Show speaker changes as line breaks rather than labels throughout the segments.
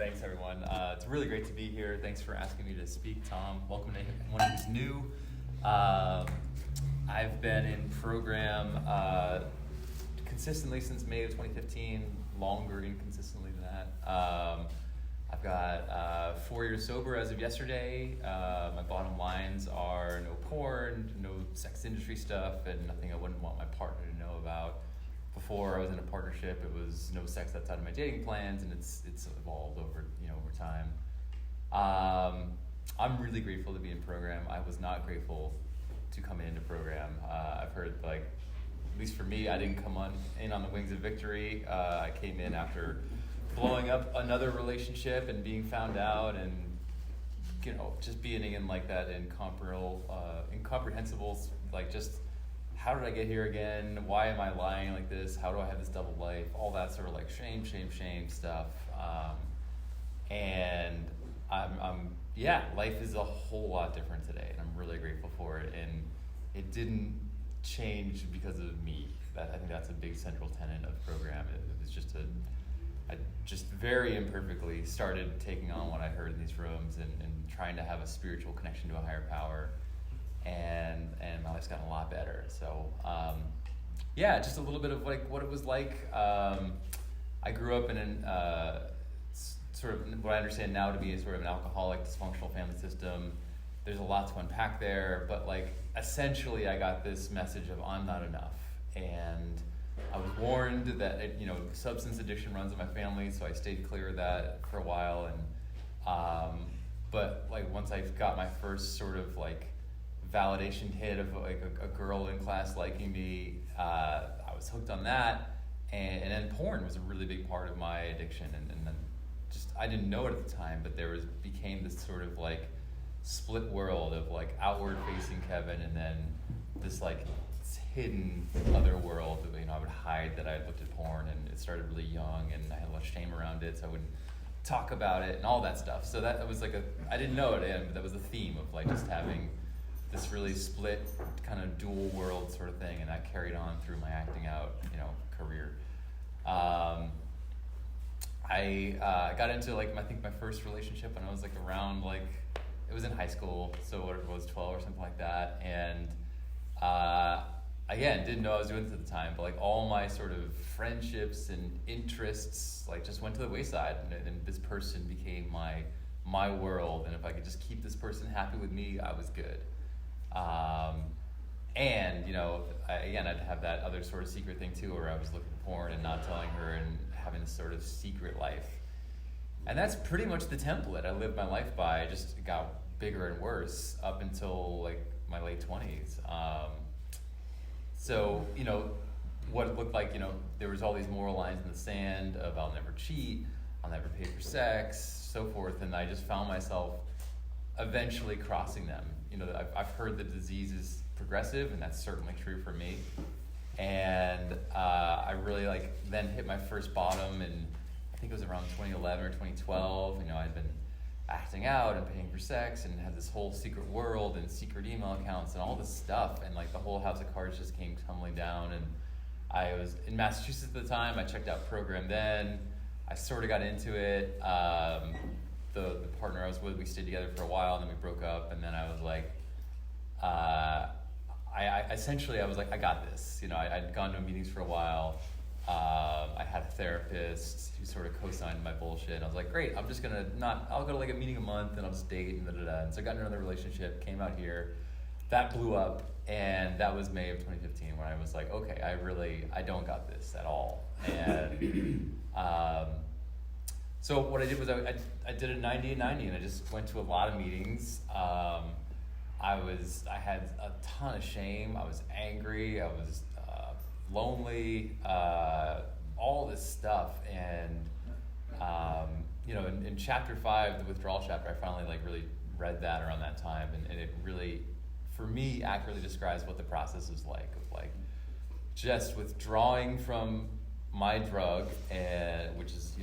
Thanks, everyone. It's really great to be here. Thanks for asking me to speak, Tom. Welcome to anyone who's new. I've been in program consistently since May of 2015, longer inconsistently than that. I've got 4 years sober as of yesterday. My bottom lines are no porn, no sex industry stuff, and nothing I wouldn't want my partner to know about. Before I was in a partnership, it was no sex outside of my dating plans, and it's evolved over time. I'm really grateful to be in program. I was not grateful to come into program. I've heard, at least for me, I didn't come in on the wings of victory. I came in after blowing up another relationship and being found out, and just being in that incomprehensible, just how did I get here again? Why am I lying like this? How do I have this double life? All that sort of shame stuff. And life is a whole lot different today, and I'm really grateful for it. And it didn't change because of me. I think that's a big central tenet of the program. It was I just very imperfectly started taking on what I heard in these rooms and trying to have a spiritual connection to a higher power. And my life's gotten a lot better. So, just a little bit of what it was like. I grew up in sort of what I understand now to be sort of an alcoholic, dysfunctional family system. There's a lot to unpack there, but essentially I got this message of I'm not enough. And I was warned that substance addiction runs in my family, so I stayed clear of that for a while. And but once I got my first sort of validation hit of a girl in class liking me, I was hooked on that, and then porn was a really big part of my addiction, and then just I didn't know it at the time, but became this sort of split world of outward facing Kevin, and then this hidden other world that I would hide that I had looked at porn, and it started really young, and I had a lot of shame around it, so I wouldn't talk about it and all that stuff. So that was I didn't know it, but that was the theme of just having this really split kind of dual world sort of thing, and that carried on through my acting out, career. I got into I think my first relationship when I was around it was in high school, so whatever it was, 12 or something like that, and again, didn't know I was doing this at the time, but all my sort of friendships and interests just went to the wayside, and this person became my world, and if I could just keep this person happy with me, I was good. I'd have that other sort of secret thing too, where I was looking at porn and not telling her and having this sort of secret life. And that's pretty much the template I lived my life by. It just got bigger and worse up until my late 20s. What it looked like, there was all these moral lines in the sand of I'll never cheat, I'll never pay for sex, so forth, and I just found myself eventually crossing them. I've heard the disease is progressive, and that's certainly true for me. And I really then hit my first bottom, and I think it was around 2011 or 2012. I'd been acting out and paying for sex, and had this whole secret world and secret email accounts and all this stuff, and the whole house of cards just came tumbling down. And I was in Massachusetts at the time. I checked out program then. I sort of got into it. The partner I was with, we stayed together for a while, and then we broke up, and then I was I was I got this. I'd gone to meetings for a while. I had a therapist who sort of co-signed my bullshit. I was great, I'm just gonna I'll go to a meeting a month, and I'll just date, and da-da-da. And so I got into another relationship, came out here, that blew up, and that was May of 2015 when I was okay, I don't got this at all. And so what I did was I did a 90 and 90, and I just went to a lot of meetings. I had a ton of shame. I was angry. I was lonely. All this stuff, and in chapter 5, the withdrawal chapter, I finally really read that around that time, and it really, for me, accurately describes what the process is like of just withdrawing from my drug, and which is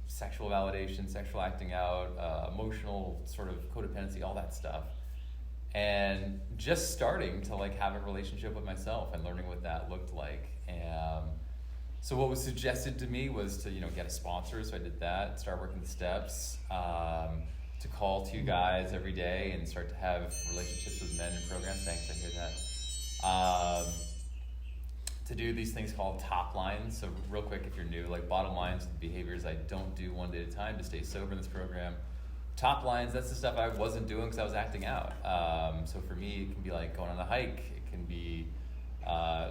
sexual validation, sexual acting out, emotional sort of codependency, all that stuff. And just starting to have a relationship with myself and learning what that looked like. So what was suggested to me was to, get a sponsor. So I did that, start working the steps, to call 2 guys every day and start to have relationships with men in programs. Thanks, I hear that. To do these things called top lines. So real quick, if you're new, like bottom lines, the behaviors I don't do one day at a time to stay sober in this program. Top lines, that's the stuff I wasn't doing because I was acting out. So for me, it can be like going on a hike. It can be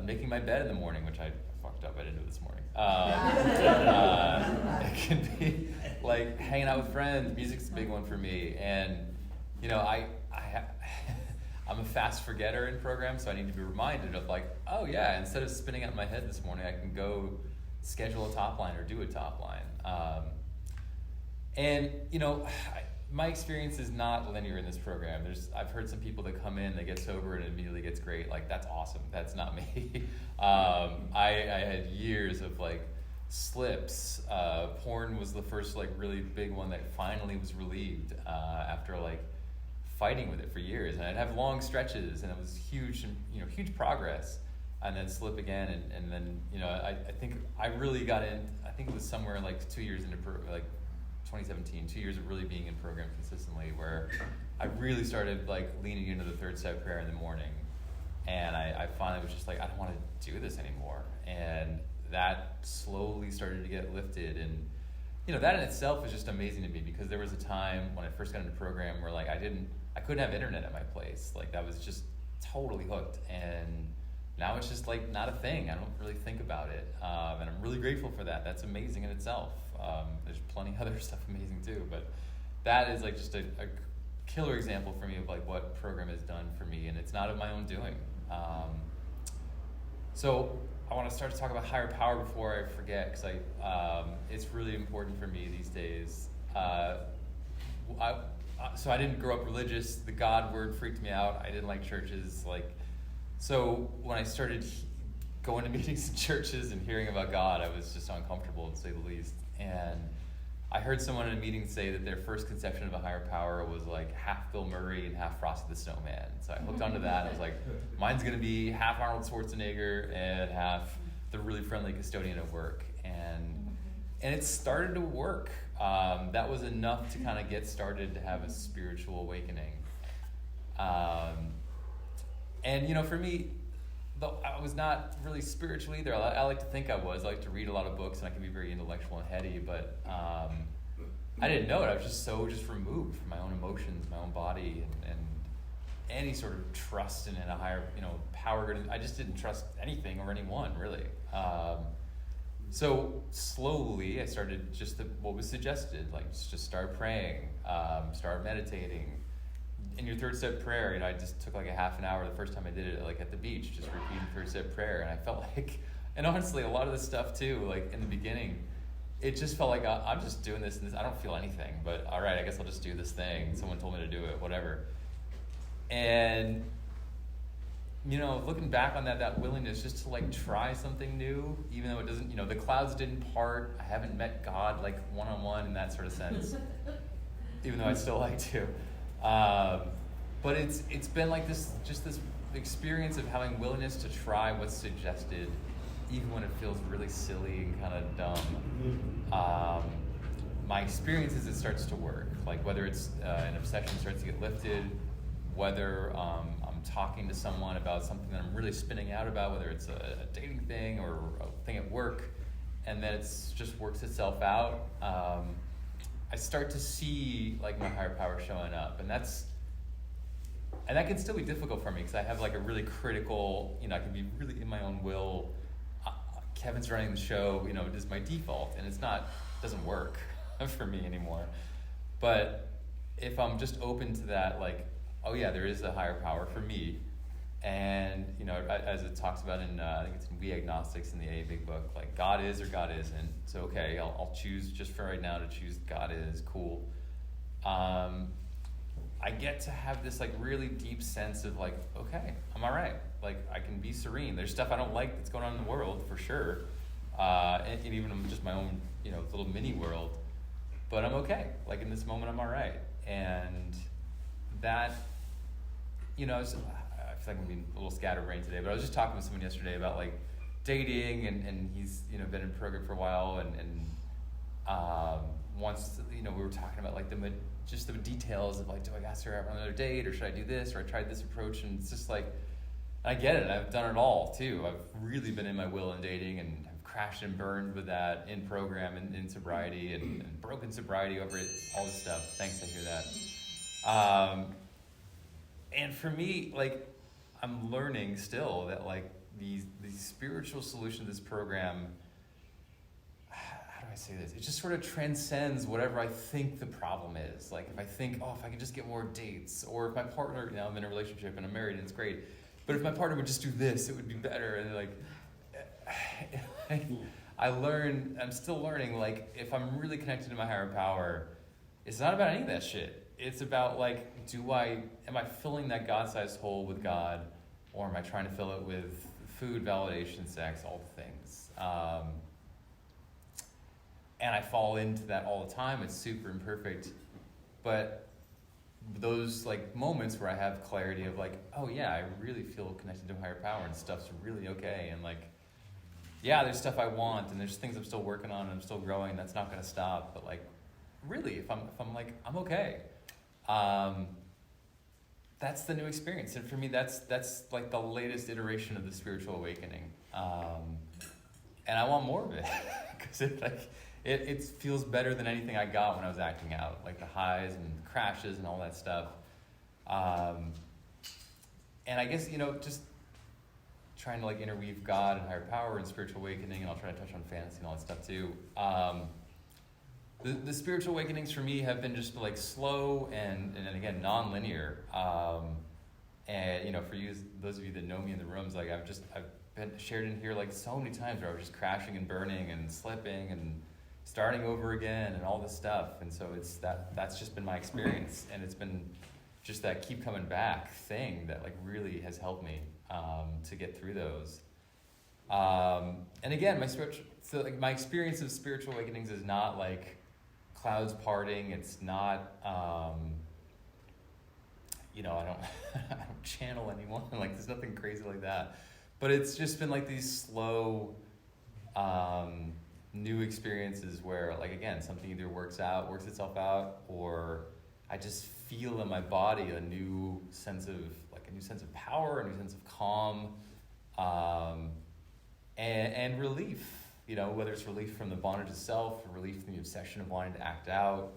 making my bed in the morning, which I fucked up. I didn't do it this morning. It can be like hanging out with friends. Music's a big one for me. And, I'm a fast forgetter in programs, so I need to be reminded of like, oh yeah, instead of spinning out in my head this morning, I can go schedule a top line or do a top line. My experience is not linear in this program. I've heard some people that come in, they get sober and it immediately gets great. Like, that's awesome. That's not me. I had years of like slips. Porn was the first like really big one that finally was relieved after like fighting with it for years. And I'd have long stretches and it was huge progress. And then slip again. And then, I think I really got in, I think it was somewhere like 2 years into 2017, 2 years of really being in program consistently, where I really started like leaning into the 3rd step prayer in the morning. And I finally was just like, I don't want to do this anymore. And that slowly started to get lifted. And, that in itself was just amazing to me, because there was a time when I first got into the program where like I couldn't have internet at my place. Like, that was just totally hooked. And now it's just like not a thing. I don't really think about it. And I'm really grateful for that. That's amazing in itself. There's plenty of other stuff amazing too, but that is like just a killer example for me of like what program has done for me, and it's not of my own doing. So I want to start to talk about higher power before I forget, because it's really important for me these days. So I didn't grow up religious. The God word freaked me out. I didn't like churches. So when I started going to meetings in churches and hearing about God, I was just uncomfortable, to say the least. And I heard someone in a meeting say that their first conception of a higher power was like half Bill Murray and half Frosty the Snowman. So I hooked onto that. I was like, mine's going to be half Arnold Schwarzenegger and half the really friendly custodian at work. And it started to work. That was enough to kind of get started to have a spiritual awakening. And for me, though I was not really spiritual either. I like to think I was. I like to read a lot of books, and I can be very intellectual and heady, but I didn't know it. I was just removed from my own emotions, my own body, and any sort of trust in a higher, power. I just didn't trust anything or anyone, really. So slowly, I started what was suggested, like just start praying, start meditating. In your 3rd step prayer, I just took like a half an hour the first time I did it, like at the beach, just repeating 3rd step prayer. And I felt like, and honestly, a lot of this stuff too, like in the beginning, it just felt like I'm just doing this and this. I don't feel anything, but all right, I guess I'll just do this thing. Someone told me to do it, whatever. And, looking back on that willingness just to like try something new, even though it doesn't, the clouds didn't part. I haven't met God like one-on-one in that sort of sense, even though I'd still like to. But it's been like this experience of having willingness to try what's suggested, even when it feels really silly and kind of dumb. My experience is it starts to work. Like whether it's an obsession starts to get lifted, whether I'm talking to someone about something that I'm really spinning out about, whether it's a dating thing or a thing at work, and then it's just works itself out. I start to see like my higher power showing up, and that can still be difficult for me because I have like a really critical, I can be really in my own will. Kevin's running the show, it is my default, and doesn't work for me anymore. But if I'm just open to that, like, oh yeah, there is a higher power for me, and as it talks about in I think it's in We Agnostics in the AA Big Book, like God is or God isn't. So okay, I'll choose just for right now to choose God is. Cool. I get to have this like really deep sense of like, okay, I'm all right. Like I can be serene. There's stuff I don't like that's going on in the world for sure, and even in just my own little mini world. But I'm okay. Like in this moment, I'm all right. And that, I feel like I'm being a little scatterbrained today. But I was just talking with someone yesterday about like dating, and he's, you know, been in program for a while, and once, you know, we were talking about like just the details of like, do I ask her out on another date, or should I do this, or I tried this approach, and it's just like, I get it, I've done it all too. I've really been in my will in dating, and I've crashed and burned with that in program and in sobriety, and broken sobriety over it, all this stuff. Thanks, I hear that. And for me, like, I'm learning still that like the spiritual solution to this program, how do I say this? It just sort of transcends whatever I think the problem is. Like if I think, oh, if I could just get more dates, or if my partner, you know, I'm in a relationship and I'm married and it's great, but if my partner would just do this, it would be better. And like, I'm still learning, like if I'm really connected to my higher power, it's not about any of that shit. It's about like, am I filling that God-sized hole with God, or am I trying to fill it with food, validation, sex, all the things? And I fall into that all the time. It's super imperfect. But those like moments where I have clarity of like, oh yeah, I really feel connected to a higher power and stuff's really okay. And like, yeah, there's stuff I want and there's things I'm still working on and I'm still growing. That's not going to stop. But like, really, if I'm like, I'm okay. That's the new experience. And for me, that's like the latest iteration of the spiritual awakening. And I want more of it because it feels better than anything I got when I was acting out, like the highs and crashes and all that stuff. And I guess, you know, just trying to like interweave God and higher power and spiritual awakening, and I'll try to touch on fantasy and all that stuff too. The spiritual awakenings for me have been just like slow and again non-linear. And you know, for you, those of you that know me in the rooms, like I've been shared in here like so many times where I was just crashing and burning and slipping and starting over again and all this stuff. And so that's just been my experience, and it's been just that keep coming back thing that like really has helped me to get through those. And again, my experience of spiritual awakenings is not like clouds parting. It's not, you know, I don't channel anyone. Like there's nothing crazy like that. But it's just been like these slow, new experiences where like, again, something either works itself out, or I just feel in my body a new sense of power, a new sense of calm, and relief. You know, whether it's relief from the bondage itself, or relief from the obsession of wanting to act out,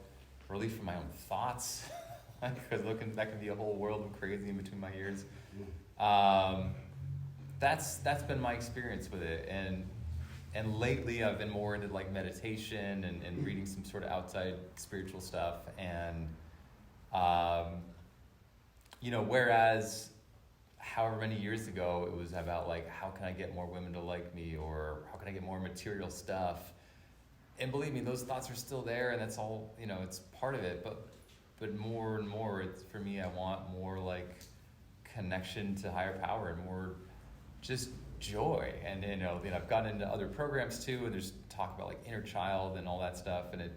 relief from my own thoughts, because that can be a whole world of crazy in between my ears. That's been my experience with it, and lately I've been more into like meditation and reading some sort of outside spiritual stuff, and you know, whereas however many years ago it was about like, how can I get more women to like me, or how can I get more material stuff, and believe me, those thoughts are still there, and that's all, you know, it's part of it, but more and more, it's, for me, I want more like connection to higher power and more just joy. And you know, I've gotten into other programs too, and there's talk about like inner child and all that stuff, and it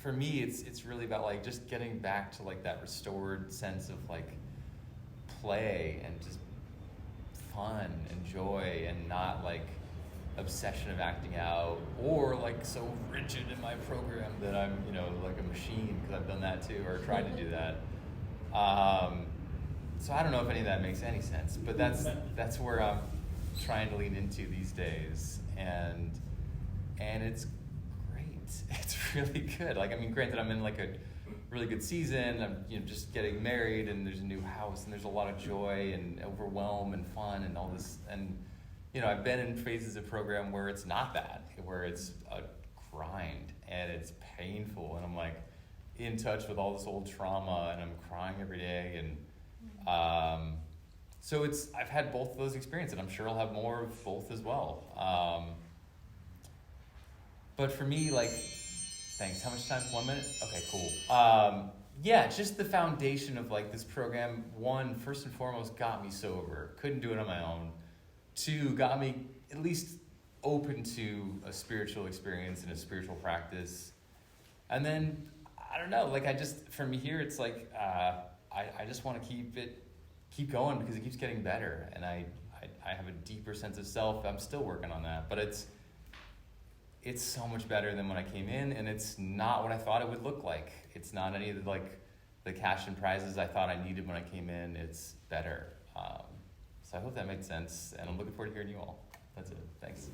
for me, it's really about like just getting back to like that restored sense of like play and just fun and joy, and not like obsession of acting out, or like so rigid in my program that I'm, you know, like a machine, because I've done that too, or tried to do that. So I don't know if any of that makes any sense, but that's where I'm trying to lean into these days, and it's great. It's really good. Like, I mean, granted, I'm in like a really good season. I'm, you know, just getting married, and there's a new house, and there's a lot of joy and overwhelm and fun and all this. And you know, I've been in phases of program where it's not that, where it's a grind and it's painful, and I'm like in touch with all this old trauma, and I'm crying every day, and so I've had both of those experiences, and I'm sure I'll have more of both as well. But for me, like, thanks. How much time? 1 minute? Okay, cool. Yeah, just the foundation of like this program, one, first and foremost, got me sober. Couldn't do it on my own. Two, got me at least open to a spiritual experience and a spiritual practice. And then, I don't know, like for me here, it's like, I just want to keep going because it keeps getting better. And I I have a deeper sense of self. I'm still working on that, but it's so much better than when I came in, and it's not what I thought it would look like. It's not any of the cash and prizes I thought I needed when I came in. It's better. So I hope that makes sense, and I'm looking forward to hearing you all. That's it. Thanks.